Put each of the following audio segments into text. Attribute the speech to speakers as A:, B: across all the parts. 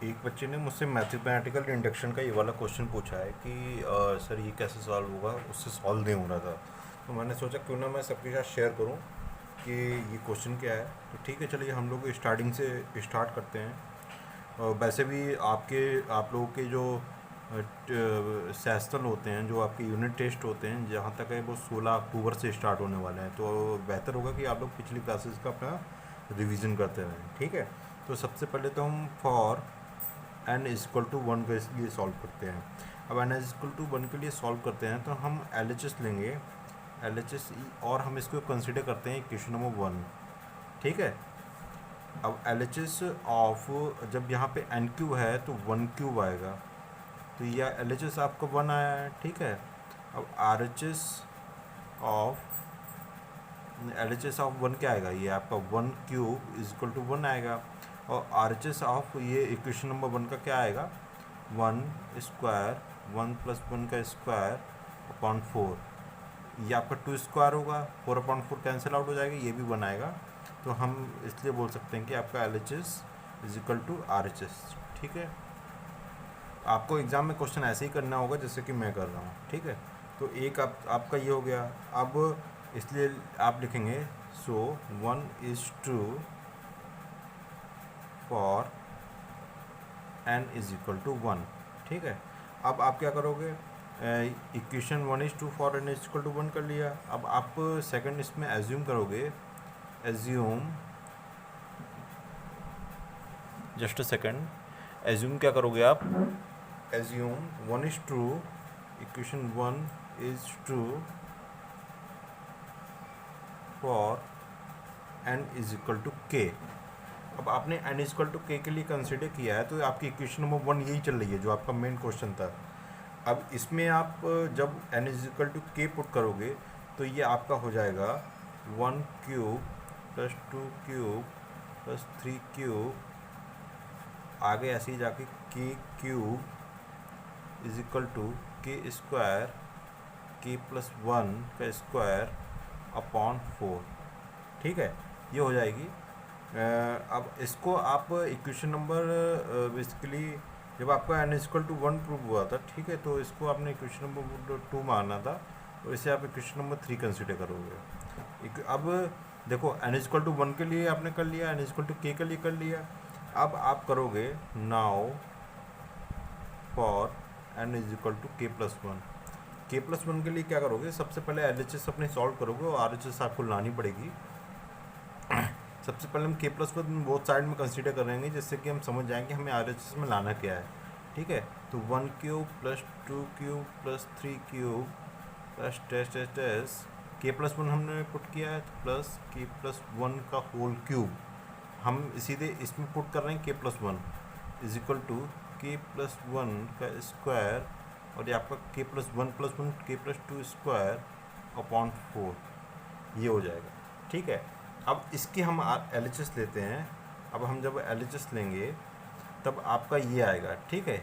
A: एक बच्चे ने मुझसे मैथमेटिकल इंडक्शन का ये वाला क्वेश्चन पूछा है कि सर ये कैसे सॉल्व होगा, उससे सॉल्व नहीं हो रहा था। तो मैंने सोचा क्यों ना मैं सबके साथ शेयर करूं कि ये क्वेश्चन क्या है। तो ठीक है, चलिए हम लोग स्टार्टिंग से स्टार्ट करते हैं। वैसे भी आप लोगों के जो सेस्टल होते हैं, जो आपके यूनिट टेस्ट होते हैं, जहाँ तक है वो 16 अक्टूबर से स्टार्ट होने वाले हैं। तो बेहतर होगा कि आप लोग पिछली क्लासेस का अपना रिवीजन करते रहें। ठीक है, तो सबसे पहले तो हम for n is equal to one के लिए सॉल्व करते हैं। अब n is equal to one के लिए सॉल्व करते हैं तो हम एल एच एस लेंगे, एल एच एस, और हम इसको कंसिडर करते हैं इक्वेशन नंबर वन। ठीक है, अब एल एच एस ऑफ, जब यहाँ पे एन क्यू है तो वन क्यूब आएगा, तो यह एल एच एस आपका वन आया है। ठीक है, अब R H S of, L H S of one क्या आएगा, ये आपका one cube is equal to one आएगा। और आर एच एस ऑफ ये इक्वेशन नंबर वन का क्या आएगा, one square, one plus one का स्क्वायर अपॉन फोर। ये आपका टू स्क्वायर होगा, four upon four cancel out हो जाएगा, ये भी वन आएगा। तो हम इसलिए बोल सकते हैं कि आपका L H S is equal to R H S. ठीक है, आपको एग्ज़ाम में क्वेश्चन ऐसे ही करना होगा जैसे कि मैं कर रहा हूँ। ठीक है, तो एक आपका ये हो गया। अब इसलिए आप लिखेंगे so one is true for n is equal to one. ठीक है, अब आप क्या करोगे, equation one is true for n is equal to one कर लिया। अब आप सेकंड इसमें एज्यूम करोगे, assume, just a second, assume क्या करोगे आप, assume one is true, equation one is true for n is equal to k. अब आपने एन इज इक्वल टू के के लिए कंसिडर किया है, तो आपकी इक्वेशन नंबर वन यही चल रही है जो आपका मेन क्वेश्चन था। अब इसमें आप जब एन इज इक्वल टू के पुट करोगे तो ये आपका हो जाएगा one cube plus two cube plus three cube, आगे ऐसे ही जाके के क्यूब इज इक्वल टू के स्क्वायर, के प्लस वन का स्क्वायर अपॉन फोर। ठीक है, ये हो जाएगी। अब इसको आप इक्वेशन नंबर, बेसिकली जब आपका n equal to one prove हुआ था, ठीक है, तो इसको आपने इक्वेशन नंबर टू माना था, तो इसे आप इक्वेशन नंबर थ्री कंसिडर करोगे। अब देखो, एन इक्वल टू वन के लिए आपने कर लिया, एन इक्वल टू के लिए कर लिया। अब आप करोगे now for n is equal to k plus one. K plus one के लिए क्या करोगे, सबसे पहले एल एच एस अपने सॉल्व करोगे और आर एच एस आपको लानी पड़ेगी। सबसे पहले हम के प्लस वन बोथ साइड में कंसीडर करेंगे, जिससे कि हम समझ जाएंगे हमें आर एच एस में लाना क्या है। ठीक है, तो one cube plus two cube plus three cube plus test test test, k plus one हमने पुट किया है, तो प्लस के प्लस वन का होल क्यूब। हम सीधे इसमें पुट कर रहे हैं k plus one is equal to k plus one का स्क्वायर, और ये आपका k plus one k plus two square upon four, ये हो जाएगा। ठीक है, अब इसके हम एल एच एस लेते हैं। अब हम जब एल एच एस लेंगे तब आपका ये आएगा। ठीक है,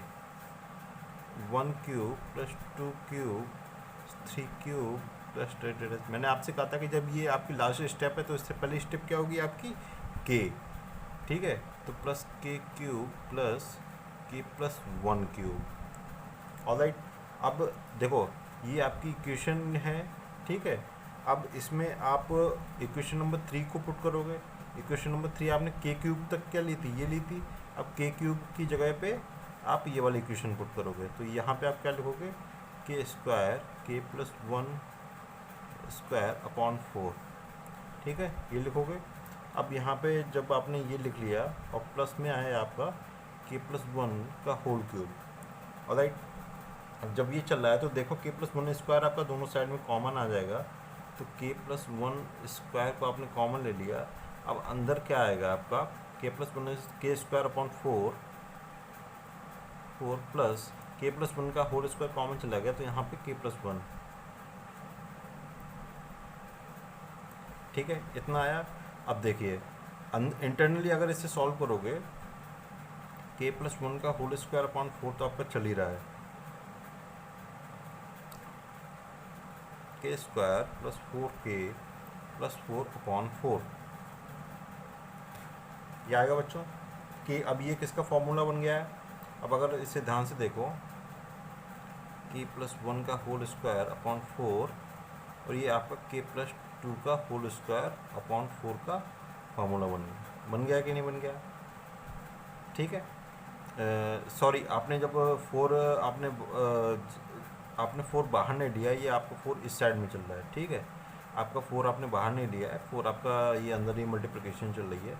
A: one cube plus two cube three cube plus, मैंने आपसे कहा था कि जब ये आपकी लास्ट स्टेप है तो इससे पहले स्टेप क्या होगी आपकी, के। ठीक है, तो प्लस के cube plus one cube. Alright, अब देखो ये आपकी इक्वेशन है। ठीक है, अब इसमें आप इक्वेशन नंबर थ्री को पुट करोगे। इक्वेशन नंबर थ्री आपने के क्यूब तक क्या ली थी, ये ली थी। अब के क्यूब की जगह पे आप ये वाली इक्वेशन पुट करोगे, तो यहाँ पे आप क्या लिखोगे, के स्क्वायर के plus one square upon four. ठीक है, ये लिखोगे। अब यहाँ पे जब आपने ये लिख लिया और प्लस में आया आपका के प्लस वन का होल क्यूब। ऑलराइट, अब जब ये चल रहा है तो देखो के प्लस वन स्क्वायर आपका दोनों साइड में कॉमन आ जाएगा, तो के प्लस वन स्क्वायर को आपने कॉमन ले लिया। अब अंदर क्या आएगा आपका, के प्लस वन के square upon four, four plus k plus one का होल स्क्वायर कॉमन चला गया, तो यहाँ पे के प्लस वन। ठीक है, इतना आया। अब देखिए इंटरनली अगर इसे सॉल्व करोगे, के प्लस वन का होल स्क्वायर अपॉन फोर तो आपका चल ही रहा है, के स्क्वायर प्लस फोर के प्लस फोर अपॉन फोर, ये आएगा बच्चों। कि अब ये किसका फॉर्मूला बन गया है। अब अगर इसे ध्यान से देखो, k+1 का होल स्क्वायर अपॉन 4 और ये आपका k+2 का होल स्क्वायर अपॉन 4 का फॉर्मूला बन गया कि नहीं बन गया। ठीक है, सॉरी, आपने जब 4 आपने 4 बाहर नहीं लिया, ये आपका 4 इस साइड में चल रहा है। ठीक है, आपका 4 आपने बाहर नहीं लिया है, 4 आपका ये अंदर ही मल्टीप्लिकेशन चल रही है।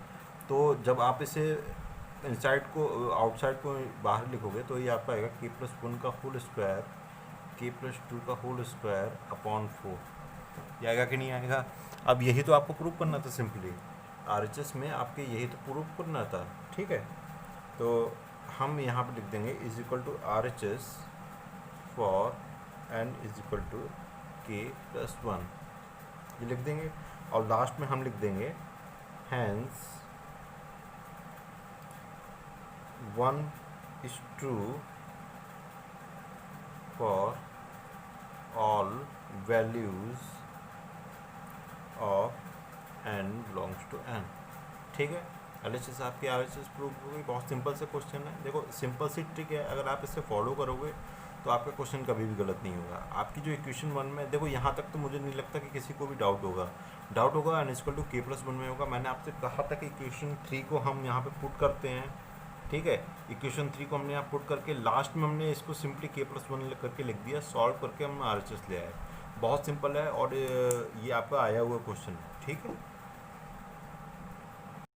A: तो जब आप इसे इनसाइड को आउटसाइड को बाहर लिखोगे तो ये आपका आएगा k+1 का होल स्क्वायर k+2 का होल स्क्वायर अपॉन 4। ये आएगा कि नहीं आएगा। अब यही तो आपको प्रूव करना था, सिंपली RHS में आपके यही तो प्रूव करना था। ठीक है, तो हम यहाँ पर लिख देंगे is equal to RHS for n is equal to k+1, ये लिख देंगे। और लास्ट में हम लिख देंगे hence 1 is true for all values of n belongs to n। ठीक है, LHS आपकी RHS प्रूफ हो गई। बहुत सिंपल से क्वेश्चन है, देखो सिंपल सी ट्रिक है, अगर आप इसे फॉलो करोगे तो आपका क्वेश्चन कभी भी गलत नहीं होगा। आपकी जो इक्वेशन 1 में देखो, यहाँ तक तो मुझे नहीं लगता कि किसी को भी डाउट होगा n = k+1 में होगा। मैंने आपसे कहा था कि इक्वेशन 3 को हम यहाँ पे पुट करते हैं। ठीक है, इक्वेशन 3 को हमने यहाँ पुट करके लास्ट में हमने इसको सिंपली k+1 करके लिख दिया, सॉल्व करके हमने RHS ले आए। बहुत सिंपल है और ये आपका आया हुआ क्वेश्चन है। ठीक है।